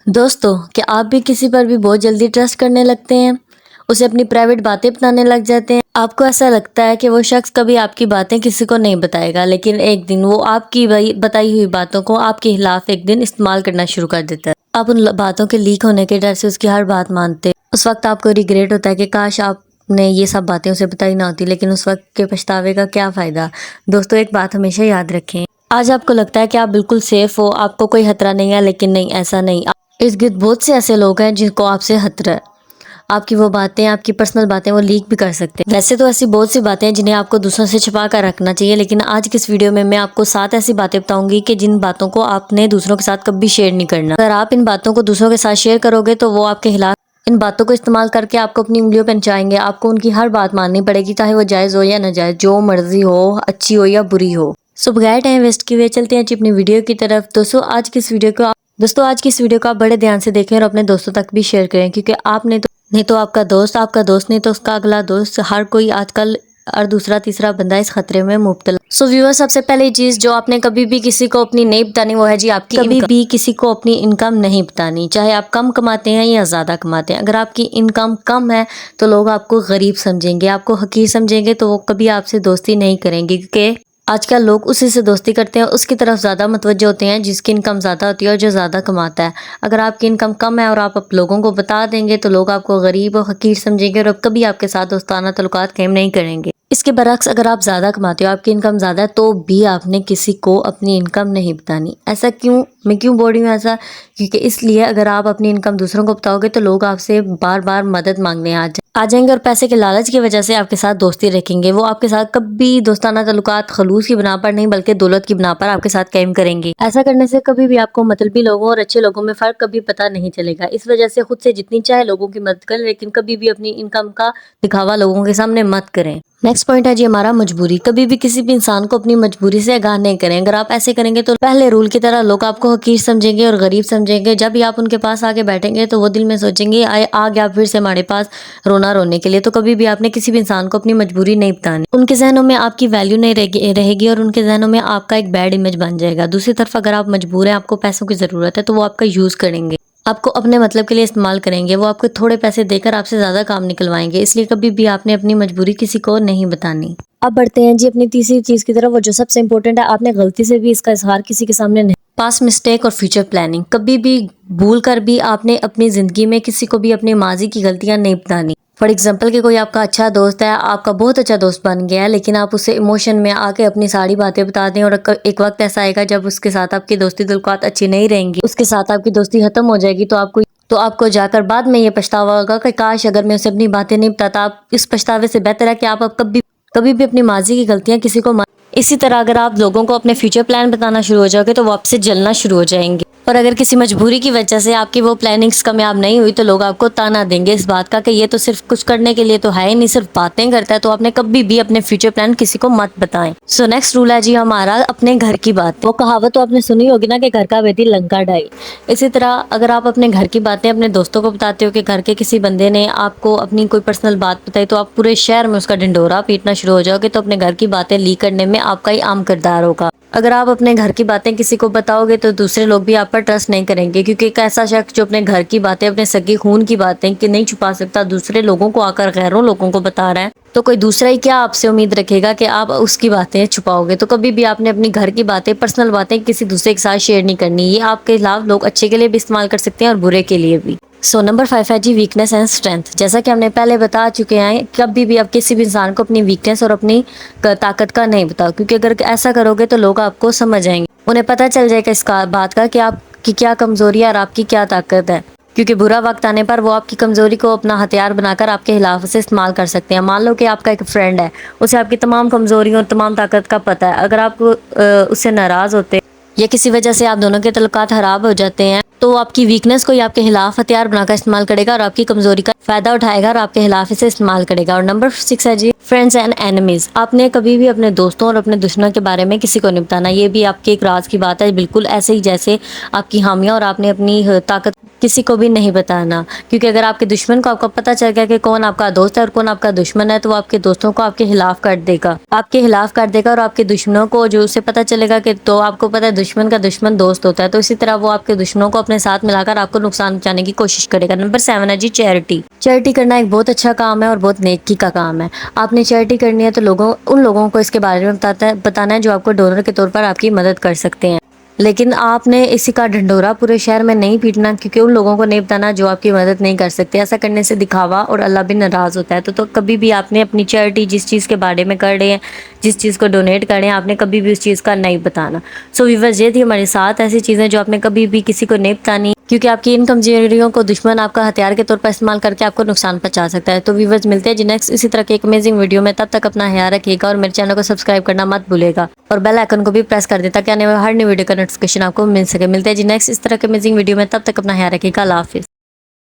दोस्तों, क्या आप भी किसी पर भी बहुत जल्दी ट्रस्ट करने लगते हैं? उसे अपनी प्राइवेट बातें बताने लग जाते हैं? आपको ऐसा लगता है कि वो शख्स कभी आपकी बातें किसी को नहीं बताएगा, लेकिन एक दिन वो आपकी बताई हुई बातों को आपके खिलाफ एक दिन इस्तेमाल करना शुरू कर देता है। आप उन बातों के लीक होने के डर से उसकी हर बात मानते। उस वक्त आपको रिग्रेट होता है कि काश आपने ये सब बातें उसे बताई ना होती, लेकिन उस वक्त के पछतावे का क्या फायदा। दोस्तों, एक बात हमेशा याद रखें, आज आपको लगता है कि आप बिल्कुल सेफ हो, आपको कोई खतरा नहीं है, लेकिन नहीं, ऐसा नहीं। इर्द गिर्द बहुत से ऐसे लोग हैं जिनको आपसे खतरा है। आपकी वो बातें, आपकी पर्सनल बातें वो लीक भी कर सकते हैं। वैसे तो ऐसी बहुत सी बातें हैं जिन्हें आपको दूसरों से छिपा कर रखना चाहिए, लेकिन आज की इस वीडियो में मैं आपको 7 ऐसी बातें बताऊंगी कि जिन बातों को आपने दूसरों के साथ कभी शेयर नहीं करना। अगर आप इन बातों को दूसरों के साथ शेयर करोगे तो वो आपके खिलाफ इन बातों को इस्तेमाल करके आपको अपनी उंगलियों पर नचाएंगे। आपको उनकी हर बात माननी पड़ेगी, चाहे वो जायज़ हो या नाजायज़, जो मर्जी हो, अच्छी हो या बुरी हो। सो बगैर टाइम वेस्ट किए चलते हैं अपनी वीडियो की तरफ। दोस्तों, आज की इस वीडियो को आप बड़े ध्यान से देखें और अपने दोस्तों तक भी शेयर करें, क्योंकि आपने तो नहीं तो आपका दोस्त नहीं तो उसका अगला दोस्त, हर कोई आजकल और दूसरा तीसरा बंदा इस खतरे में मुब्तला। सो व्यूअर, सबसे पहली चीज जो आपने कभी भी किसी को अपनी नहीं बतानी वो है जी आपकी कभी भी किसी को अपनी इनकम नहीं बतानी, चाहे आप कम कमाते हैं या ज्यादा कमाते हैं। अगर आपकी इनकम कम है तो लोग आपको गरीब समझेंगे, आपको हकीर समझेंगे, तो वो कभी आपसे दोस्ती नहीं करेंगे, क्योंकि आजकल लोग उसी से दोस्ती करते हैं, उसकी तरफ ज़्यादा मुतवज्जो होते हैं जिसकी इनकम ज़्यादा होती है और जो ज़्यादा कमाता है। अगर आपकी इनकम कम है और आप लोगों को बता देंगे तो लोग आपको गरीब और हकीर समझेंगे और कभी आपके साथ दोस्ताना ताल्लुकात कायम नहीं करेंगे। इसके बरक्स, अगर आप ज़्यादा कमाते हो, आपकी इनकम ज़्यादा है, तो भी आपने किसी को अपनी इनकम नहीं बतानी। ऐसा क्यों, मैं क्यों बोल रही हूँ ऐसा? क्योंकि इसलिए अगर आप अपनी इनकम दूसरों को बताओगे तो लोग आपसे बार बार मदद मांगने आ जाएंगे और पैसे के लालच की वजह से आपके साथ दोस्ती रखेंगे। वो आपके साथ कभी दोस्ताना ताल्लुकात खलूस की बिना पर नहीं, बल्कि दौलत की बिना पर आपके साथ कायम करेंगे। ऐसा करने से कभी भी आपको मतलबी लोगों और अच्छे लोगों में फ़र्क कभी पता नहीं चलेगा। इस वजह से खुद से जितनी चाहे लोगों की मदद करें, लेकिन कभी भी अपनी इनकम का दिखावा लोगों के सामने मत करें। नेक्स्ट पॉइंट है जी हमारा मजबूरी। कभी भी किसी भी इंसान को अपनी मजबूरी से आगाह नहीं करें। अगर आप ऐसे करेंगे तो पहले रूल की तरह लोग आपको हकीर समझेंगे और गरीब समझेंगे। जब भी आप उनके पास आके बैठेंगे तो वो दिल में सोचेंगे आ गया फिर से हमारे पास रोना रोने के लिए। तो कभी भी आपने किसी भी इंसान को अपनी मजबूरी नहीं बतानी। उनके जहनों में आपकी वैल्यू नहीं रहेगी और उनके जहनों में आपका एक बैड इमेज बन जाएगा। दूसरी तरफ, अगर आप मजबूर हैं, आपको पैसों की जरूरत है, तो वो आपका यूज करेंगे, आपको अपने मतलब के लिए इस्तेमाल करेंगे। वो आपको थोड़े पैसे देकर आपसे ज्यादा काम निकलवाएंगे। इसलिए कभी भी आपने अपनी मजबूरी किसी को नहीं बतानी। अब बढ़ते हैं जी अपनी तीसरी चीज की तरफ, वो जो सबसे इंपॉर्टेंट है, आपने गलती से भी इसका इजहार किसी के सामने नहीं। पास्ट मिस्टेक और फ्यूचर प्लानिंग। कभी भी भूल कर भी आपने अपनी जिंदगी में किसी को भी अपनी माजी की गलतियां नहीं बतानी। फॉर एग्जाम्पल कि कोई आपका अच्छा दोस्त है, आपका बहुत अच्छा दोस्त बन गया है, लेकिन आप उसे इमोशन में आके अपनी सारी बातें बता दें और एक वक्त ऐसा आएगा जब उसके साथ आपकी दोस्ती ताल्लुकात अच्छी नहीं रहेंगी, उसके साथ आपकी दोस्ती खत्म हो जाएगी, तो आपको जाकर बाद में ये पछतावा होगा कि काश अगर मैं उसे अपनी बातें नहीं बताता। आप इस पछतावे से बेहतर है कि आप कभी भी अपनी माजी की गलतियां किसी को इसी तरह अगर आप लोगों को अपने फ्यूचर प्लान बताना शुरू हो जाओगे तो वो आपसे जलना शुरू हो जाएंगे। और अगर किसी मजबूरी की वजह से आपकी वो प्लानिंग्स कामयाब नहीं हुई तो लोग आपको ताना देंगे इस बात का कि ये तो सिर्फ कुछ करने के लिए तो है ही नहीं, सिर्फ बातें करता है। तो आपने कभी भी अपने फ्यूचर प्लान किसी को मत बताएं। सो नेक्स्ट रूल है जी हमारा अपने घर की बात। वो कहावत तो आपने सुनी होगी ना कि घर का बेटी लंका ढाई। इसी तरह अगर आप अपने घर की बातें अपने दोस्तों को बताते हो कि घर के किसी बंदे ने आपको अपनी कोई पर्सनल बात बताई, तो आप पूरे शहर में उसका ढिंढोरा पीटना शुरू हो जाओगे। तो अपने घर की बातें लीक करने में आपका ही आम किरदार होगा। अगर आप अपने घर की बातें किसी को बताओगे तो दूसरे लोग भी आप पर ट्रस्ट नहीं करेंगे, क्योंकि एक ऐसा शख्स जो अपने घर की बातें, अपने सगे खून की बातें कि नहीं छुपा सकता, दूसरे लोगों को आकर गैरों लोगों को बता रहा है, तो कोई दूसरा ही क्या आपसे उम्मीद रखेगा कि आप उसकी बातें छुपाओगे। तो कभी भी आपने अपनी घर की बातें, पर्सनल बातें किसी दूसरे के साथ शेयर नहीं करनी। ये आपके खिलाफ लोग अच्छे के लिए भी इस्तेमाल कर सकते हैं और बुरे के लिए भी। सो नंबर 5 है जी वीकनेस एंड स्ट्रेंथ। जैसा कि हमने पहले बता चुके हैं, कभी भी आप किसी भी इंसान को अपनी वीकनेस और अपनी ताकत का नहीं बताओ, क्योंकि अगर ऐसा करोगे तो लोग आपको समझ आएंगे, उन्हें पता चल जाएगा इस बात का कि आपकी क्या कमजोरी है और आपकी क्या ताकत है। क्योंकि बुरा वक्त आने पर वो आपकी कमजोरी को अपना हथियार बनाकर आपके खिलाफ से इस्तेमाल कर सकते हैं। मान लो कि आपका एक फ्रेंड है, उसे आपकी तमाम कमजोरियों और तमाम ताकत का पता है। अगर आप उससे नाराज होते या किसी वजह से आप दोनों के तल्लुकात खराब हो जाते हैं, तो आपकी वीकनेस को ही आपके खिलाफ हथियार बनाकर इस्तेमाल करेगा और आपकी कमजोरी का फायदा उठाएगा और आपके खिलाफ इसे इस्तेमाल करेगा। और नंबर 6 है जी फ्रेंड्स एंड एनिमीज। आपने कभी भी अपने दोस्तों और अपने दुश्मनों के बारे में किसी को नहीं बताना। ये भी आपकी एक राज की बात है, बिल्कुल ऐसे ही जैसे आपकी हामियां और आपने अपनी ताकत किसी को भी नहीं बताना। क्योंकि अगर आपके दुश्मन को आपको पता चल गया कि कौन आपका दोस्त है और कौन आपका दुश्मन है, तो वो आपके दोस्तों को आपके खिलाफ कर देगा, और आपके दुश्मनों को जो उसे पता चलेगा कि, तो आपको पता है दुश्मन का दुश्मन दोस्त होता है, तो इसी तरह वो आपके दुश्मनों को अपने ساتھ ملا کر آپ کو نقصان پہنچانے کی کوشش کرے گا۔ نمبر 7 ہے جی چیریٹی۔ چیریٹی کرنا ایک بہت اچھا کام ہے اور بہت نیکی کا کام ہے۔ آپ نے چیریٹی کرنی ہے تو ان لوگوں کو اس کے بارے میں بتانا ہے جو آپ کو ڈونر کے طور پر آپ کی مدد کر سکتے ہیں، لیکن آپ نے اسی کا ڈھنڈورا پورے شہر میں نہیں پیٹنا، کیونکہ ان لوگوں کو نہیں بتانا جو آپ کی مدد نہیں کر سکتے۔ ایسا کرنے سے دکھاوا اور اللہ بھی ناراض ہوتا ہے۔ تو کبھی بھی آپ نے اپنی چیریٹی جس چیز کے بارے میں کر رہے ہیں، جس چیز کو ڈونیٹ کر رہے ہیں، آپ نے کبھی بھی اس چیز کا نہیں بتانا۔ سو ویورز، یہ تھی ہماری 7 ایسی چیزیں جو آپ نے کبھی بھی کسی کو نہیں بتانی، کیونکہ آپ کی ان کمزوریوں کو دشمن آپ کا ہتھیار کے طور پر استعمال کر کے آپ کو نقصان پہنچا سکتا ہے۔ تو ویورز، ملتے ہیں جی نیکسٹ اسی طرح کے ایک امیزنگ ویڈیو میں۔ تب تک اپنا خیال رکھیے گا اور میرے چینل کو سبسکرائب کرنا مت بھولے گا اور بیل آئیکن کو بھی پریس کر دے تاکہ ہر نئی ویڈیو کا نوٹیفیکیشن آپ کو مل سکے۔ ملتے ہیں جی نیکسٹ اس طرح کے امیزنگ ویڈیو میں، تب تک اپنا خیال رکھیے گا۔ اللہ حافظ۔